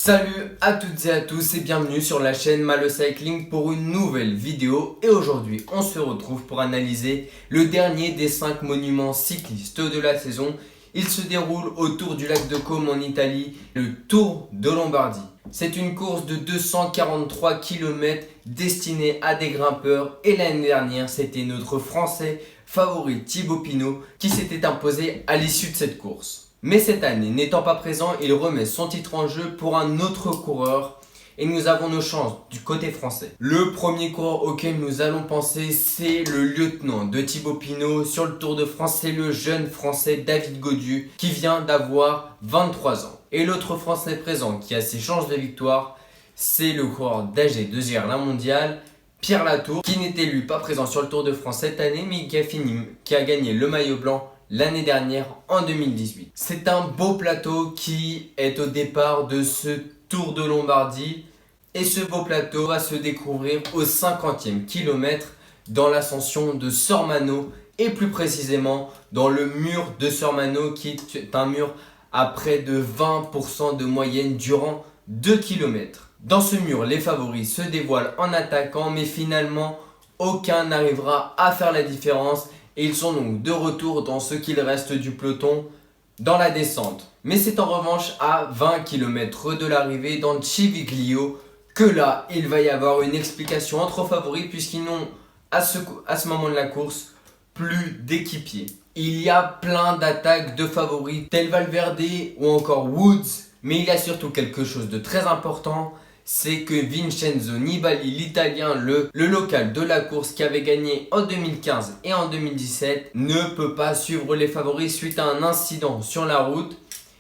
Salut à toutes et à tous et bienvenue sur la chaîne Malo Cycling pour une nouvelle vidéo. Et aujourd'hui on se retrouve pour analyser le dernier des 5 monuments cyclistes de la saison. Il se déroule autour du lac de Como en Italie, le Tour de Lombardie. C'est une course de 243 km destinée à des grimpeurs et l'année dernière c'était notre Français favori Thibaut Pinot qui s'était imposé à l'issue de cette course. Mais cette année, n'étant pas présent, il remet son titre en jeu pour un autre coureur et nous avons nos chances du côté français. Le premier coureur auquel nous allons penser, c'est le lieutenant de Thibaut Pinot sur le Tour de France, c'est le jeune français David Gaudu qui vient d'avoir 23 ans. Et l'autre français présent qui a ses chances de victoire, c'est le coureur d'AG2R la mondiale, Pierre Latour, qui n'était lui pas présent sur le Tour de France cette année, mais qui a gagné le maillot blanc l'année dernière en 2018. C'est un beau plateau qui est au départ de ce Tour de Lombardie et ce beau plateau va se découvrir au 50e kilomètre dans l'ascension de Sormano et plus précisément dans le mur de Sormano qui est un mur à près de 20% de moyenne durant 2 km. Dans ce mur, les favoris se dévoilent en attaquant mais finalement aucun n'arrivera à faire la différence. Et ils sont donc de retour dans ce qu'il reste du peloton dans la descente. Mais c'est en revanche à 20 km de l'arrivée dans Civiglio que là, il va y avoir une explication entre favoris puisqu'ils n'ont à ce moment de la course plus d'équipiers. Il y a plein d'attaques de favoris tels Valverde ou encore Woods, mais il y a surtout quelque chose de très important. C'est que Vincenzo Nibali, l'italien, le local de la course qui avait gagné en 2015 et en 2017, ne peut pas suivre les favoris suite à un incident sur la route.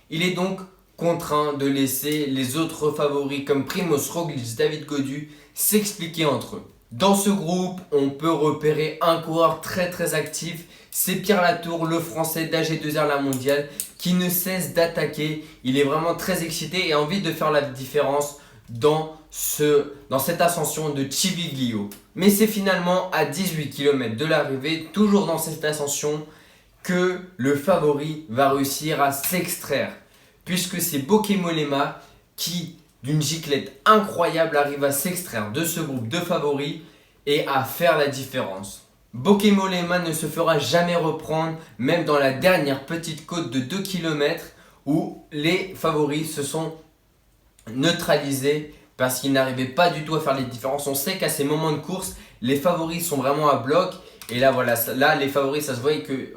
Il est donc contraint de laisser les autres favoris comme Primož Roglič, David Gaudu s'expliquer entre eux. Dans ce groupe, on peut repérer un coureur très actif, c'est Pierre Latour, le français d'AG2R la mondiale, qui ne cesse d'attaquer. Il est vraiment très excité et a envie de faire la différence dans cette ascension de Civiglio. Mais c'est finalement à 18 km de l'arrivée, toujours dans cette ascension, que le favori va réussir à s'extraire. Puisque c'est Bauke Mollema qui, d'une giclette incroyable, arrive à s'extraire de ce groupe de favoris et à faire la différence. Bauke Mollema ne se fera jamais reprendre, même dans la dernière petite côte de 2 km où les favoris se sont neutralisé parce qu'il n'arrivait pas du tout à faire les différences. On sait qu'à ces moments de course, les favoris sont vraiment à bloc. Et là, voilà, là les favoris, ça se voyait que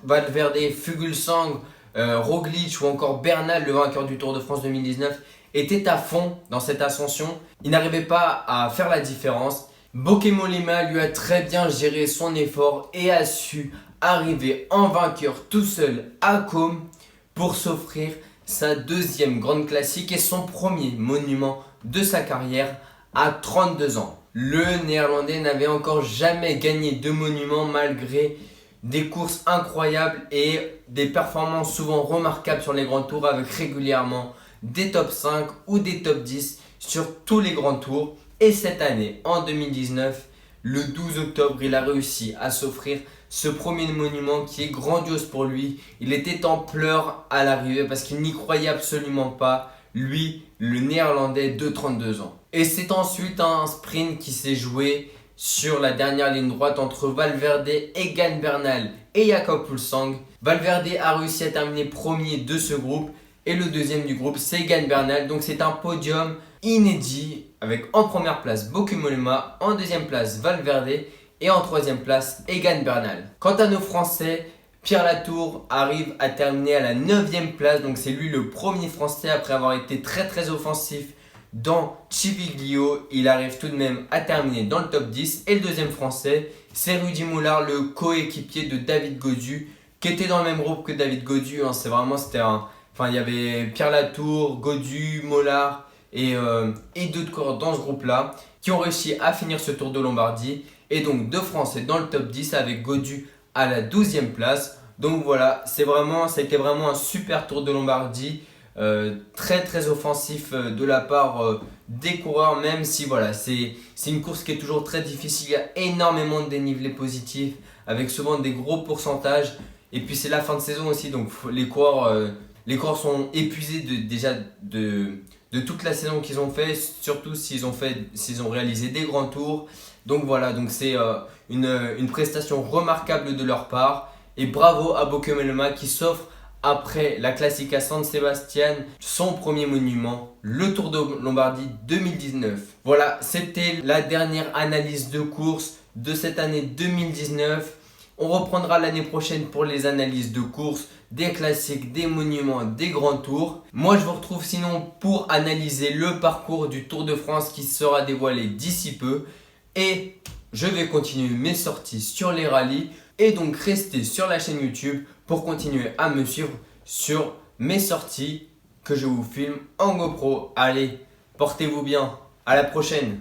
Valverde, Fuglsang, Roglič ou encore Bernal, le vainqueur du Tour de France 2019, étaient à fond dans cette ascension. Il n'arrivait pas à faire la différence. Bauke Mollema lui a très bien géré son effort et a su arriver en vainqueur tout seul à Como pour s'offrir sa deuxième grande classique et son premier monument de sa carrière à 32 ans. Le néerlandais n'avait encore jamais gagné de monument malgré des courses incroyables et des performances souvent remarquables sur les grands tours avec régulièrement des top 5 ou des top 10 sur tous les grands tours. Et cette année, en 2019, le 12 octobre, il a réussi à s'offrir ce premier monument qui est grandiose pour lui. Il était en pleurs à l'arrivée parce qu'il n'y croyait absolument pas, lui, le néerlandais de 32 ans. Et c'est ensuite un sprint qui s'est joué sur la dernière ligne droite entre Valverde, Egan Bernal et Jakob Fuglsang. Valverde a réussi à terminer premier de ce groupe et le deuxième du groupe c'est Egan Bernal. Donc c'est un podium inédit avec en première place Bauke Mollema, en deuxième place Valverde et en troisième place Egan Bernal. Quant à nos Français, Pierre Latour arrive à terminer à la 9e place. Donc c'est lui le premier Français après avoir été très offensif dans Civiglio. Il arrive tout de même à terminer dans le top 10. Et le deuxième Français, c'est Rudy Mollard, le coéquipier de David Gaudu, qui était dans le même groupe que David Gaudu. Il y avait Pierre Latour, Gaudu, Mollard et d'autres coureurs dans ce groupe-là qui ont réussi à finir ce Tour de Lombardie. Et donc deux Français dans le top 10 avec Gaudu à la 12e place. Donc voilà, c'était vraiment un super Tour de Lombardie. Très offensif de la part des coureurs, même si voilà, c'est une course qui est toujours très difficile. Il y a énormément de dénivelé positif avec souvent des gros pourcentages. Et puis c'est la fin de saison aussi, donc les coureurs sont épuisés déjà de de toute la saison qu'ils ont fait, surtout s'ils ont réalisé des grands tours. Donc voilà, donc c'est une prestation remarquable de leur part. Et bravo à Bauke Mollema qui s'offre après la Classica San Sebastian son premier monument, le Tour de Lombardie 2019. Voilà, c'était la dernière analyse de course de cette année 2019. On reprendra l'année prochaine pour les analyses de course, des classiques, des monuments, des grands tours. Moi je vous retrouve sinon pour analyser le parcours du Tour de France qui sera dévoilé d'ici peu. Et je vais continuer mes sorties sur les rallyes. Et donc restez sur la chaîne YouTube pour continuer à me suivre sur mes sorties que je vous filme en GoPro. Allez, portez-vous bien, à la prochaine.